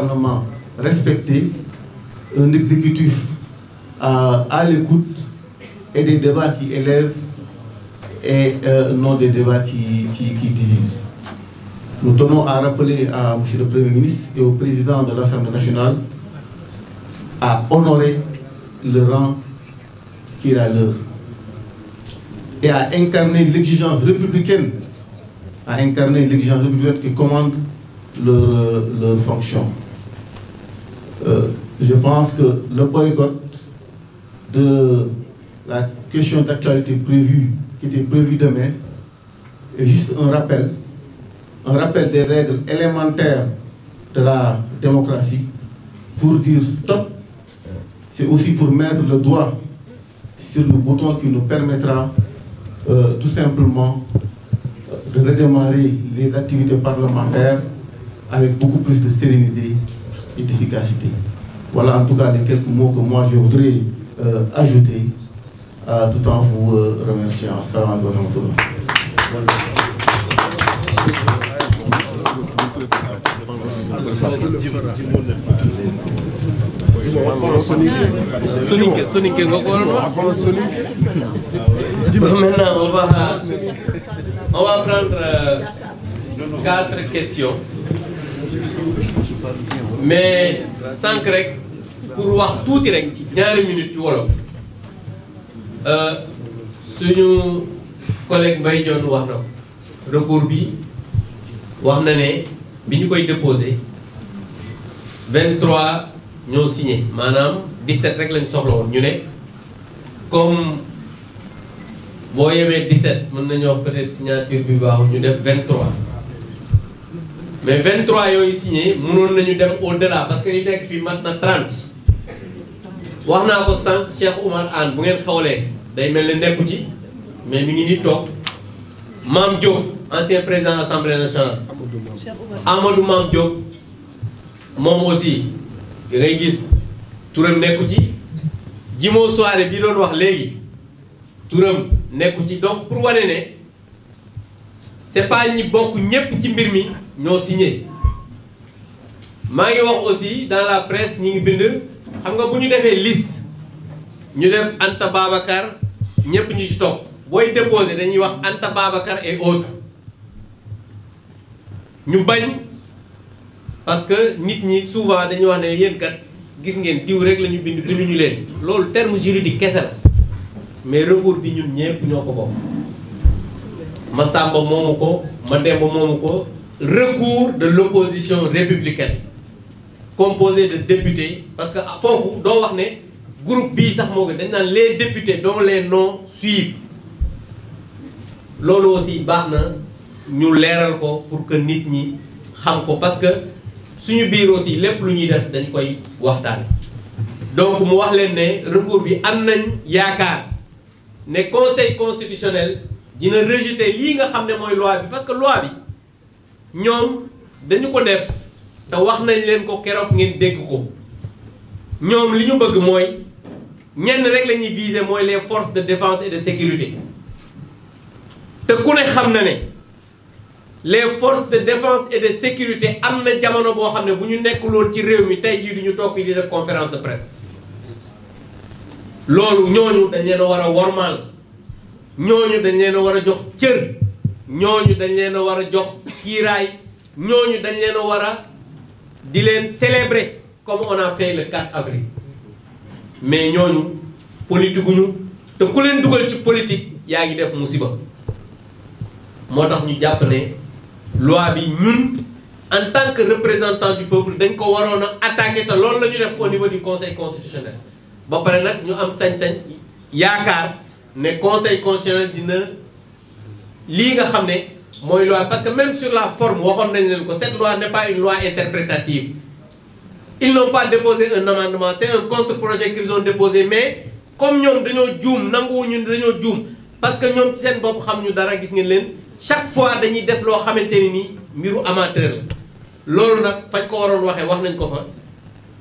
Parlement respecté, un exécutif à l'écoute et des débats qui élèvent et non des débats qui divisent. Nous tenons à rappeler à M. le Premier ministre et au Président de l'Assemblée nationale à honorer le rang qui est la leur et à incarner l'exigence républicaine, qui commande leur fonction. Je pense que le boycott de la question d'actualité qui était prévue demain, est juste un rappel des règles élémentaires de la démocratie pour dire stop. C'est aussi pour mettre le doigt sur le bouton qui nous permettra tout simplement de redémarrer les activités parlementaires avec beaucoup plus de sérénité et d'efficacité. Voilà en tout cas les quelques mots que moi je voudrais ajouter tout en vous remerciant. Salam alaikum. Maintenant, on va prendre 4 questions. Mais sans rek pour wax tuuti rek ñaari minutes ci wolof suñu collègue Mbaye Dione wax na recours bi wax na ne bi ñu koy déposé 23 ñoo signé maanaam 17 rek lañ soxla woon ñu ne comme boo yemee 17 mën nañu wax peut-être signature bi baaxul ñu def 23 mais 23 yooyu signé mënoon nañu dem au-delà parce que li nekk fii mat na 30 wax naa ko sànq Cheikh Oumar Anne bu ngeen xawlee day mel ne nekku ci mais mi ngi ni toog Mame Diop ancien président de l'Assemblée nationale Amadou Mame Diop moom aussi da ngay gis turam nekku ci Jimo Soare bi doon wax léegi turam nekku ci donc pour wane ne c'est pas ñi bokk ñépp ci mbir mi ñoo signé maa ngi wax aussi dans la presse ñi ngi bind xam nga bu ñu defee liste ñu def Anta Babacar ñépp ñu ci topp booy déposé dañuy wax Anta Babacar et autres ñu bañ parce que nit ñi souvent dañuy wax ne yéen kat gis ngeen diw rek la ñu bind binduñu leen loolu terme juridique kese la mais recours bi ñun ñépp ñoo ko bokk Massamba moomu ko Mademba moomu ko recours de l'opposition républicaine composé de députés parce que foofu doo wax ne groupe bii sax moo ko dañ naan les députés dont les noms suivent loolu aussi baax na ñu leeral ko pour que nit ñi xam ko parce que suñu biir aussi lépp lu ñuy def dañ koy waxtaan donc mu wax leen ne recours bi am nañ yaakaar ne conseil constitutionnel dina rejeter lii nga xam ne mooy loi bi parce que loi bi ñoom dañu ko def te wax nañ leen ko keroog ngeen dégg ko ñoom li ñu bëgg mooy ñenn rek la ñuy viser mooy les forces de défense et de sécurité te ku ne xam na ne les forces de défense et de sécurité am na jamono boo xam ne bu ñu nekkuloon ci réew mi tey jii du ñu toog fii di def conférence de presse loolu ñooñu dañ leen a war a wormaal ñooñu dañ leen a war a jox cër ñooñu dañ leen a war a jox kiiraay ñooñu dañ leen a war a di leen célébrer comme on a fait le 4 avril mais ñooñu politique guñu te ku leen dugal ci politique yaa ngi def musiba moo tax ñu jàpp ne loi bi ñun en tant que représentant du peuple dañ ko waroon a attaquer te loolu la ñu def au niveau du conseil constitutionnel ba pare nag ñu am sañ-sañ yaakaar ne conseil constitutionnel dina lii nga xam ne mooy loi parce que même sur la forme waxoon nañ leen ko cette loi n'est pas une loi interprétative ils n'ont pas déposé un amendement c'est un contre-projet qu'ils ont déposé mais comme ñoom dañoo juum nanguwuñu dañoo juum parce que ñoom ci seen bopp xam ñu dara gis ngeen leen chaque fois dañuy def loo xamante ni nii mbiru amateur la loolu nag fañ ko waroon waxee wax nañ ko fa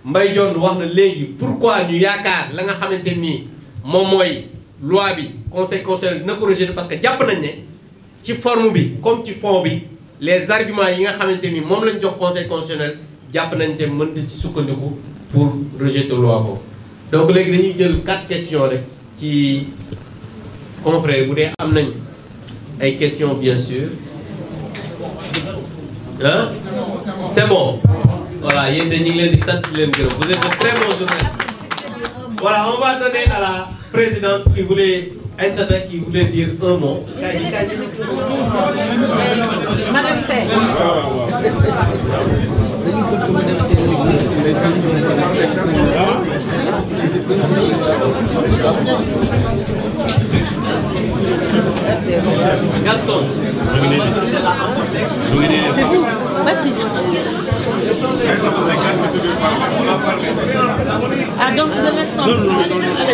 Mbaye Dione wax na léegi pourquoi ñu yaakaar la nga xamante nii moom mooy loi bi conseil constitutionnel dina ko rejeter parce que jàpp nañ ne ci forme bi comme ci fond bi les arguments yi nga xamante ni moom lañ jox conseil constitutionnel jàpp nañ te mën ci sukkandiku pour rejeter loi boobu. donc léegi dañuy jël 4 questions rek ci confrères bu dee am nañ ay questions bien sûr hein c'est bon voilà yéen de ñu ngi leen di sant di leen gërëm vous êtes de très bons journalistes. Voilà, on va donner à la présidente qui voulait Aïssata qui voulait dire un mot. Madame Faye. Gaston. C'est vous, Bati. Ah donc je laisse tomber.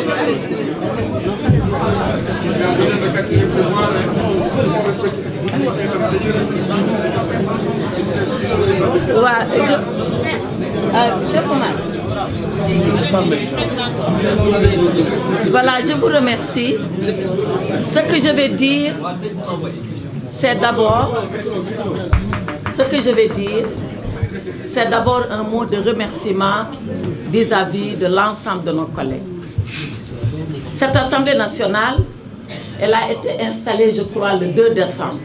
Voilà, je vous remercie. Ce que je vais dire, c'est d'abord un mot de remerciement vis-à-vis de l'ensemble de nos collègues. Cette Assemblée nationale, elle a été installée, je crois, le 2 décembre.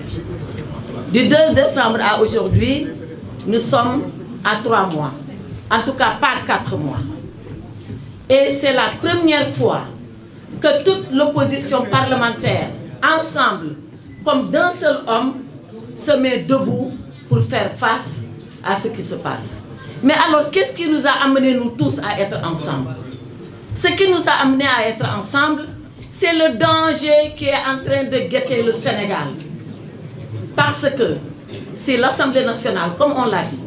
Du 2 décembre à aujourd'hui, nous sommes à 3 mois. En tout cas, pas 4 mois. Et c'est la première fois que toute l'opposition parlementaire, ensemble, comme d'un seul homme, se met debout pour faire face à ce qui se passe. Mais alors, qu'est-ce qui nous a amenés, nous tous, à être ensemble? Ce qui nous a amenés à être ensemble, c'est le danger qui est en train de guetter le Sénégal. Parce que si l'Assemblée nationale, comme on l'a dit,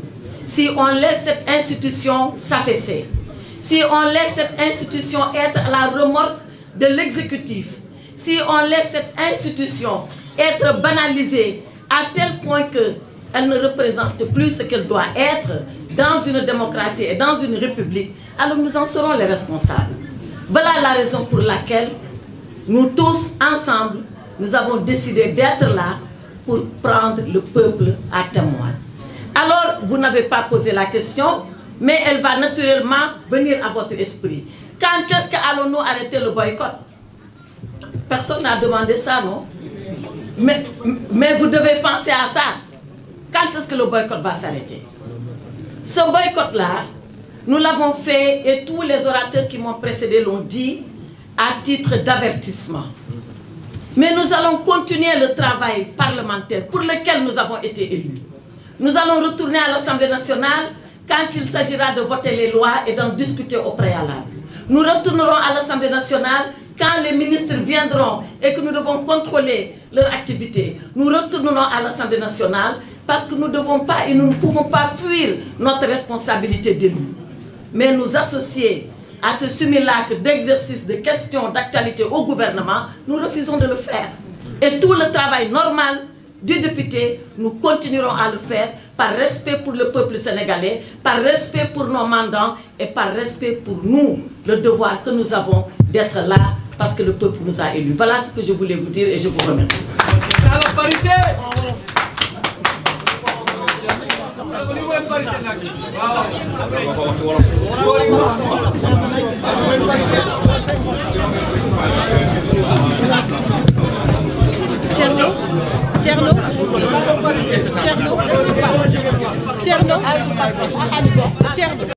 si on laisse cette institution s'affaisser, si on laisse cette institution être à la remorque de l'exécutif, si on laisse cette institution être banalisée à tel point qu'elle ne représente plus ce qu'elle doit être dans une démocratie et dans une république, alors nous en serons les responsables. Voilà la raison pour laquelle nous tous ensemble, nous avons décidé d'être là pour prendre le peuple à témoin. Alors, vous n'avez pas posé la question, mais elle va naturellement venir à votre esprit. Quand est-ce que allons-nous arrêter le boycott? Personne n'a demandé ça, non? Mais vous devez penser à ça. Quand est-ce que le boycott va s'arrêter? Ce boycott-là, nous l'avons fait et tous les orateurs qui m'ont précédé l'ont dit à titre d'avertissement. Mais nous allons continuer le travail parlementaire pour lequel nous avons été élus. Nous allons retourner à l'Assemblée nationale quand il s'agira de voter les lois et d'en discuter au préalable. Nous retournerons à l'Assemblée nationale quand les ministres viendront et que nous devons contrôler leur activité. Nous retournerons à l'Assemblée nationale parce que nous ne devons pas et nous ne pouvons pas fuir notre responsabilité d'élus. Mais nous associer à ce simulacre d'exercice de questions d'actualité au gouvernement, nous refusons de le faire. Et tout le travail normal du député, nous continuerons à le faire par respect pour le peuple sénégalais, par respect pour nos mandants et par respect pour nous, le devoir que nous avons d'être là parce que le peuple nous a élus. Voilà ce que je voulais vous dire et je vous remercie. Thierno, ah, je passe pas.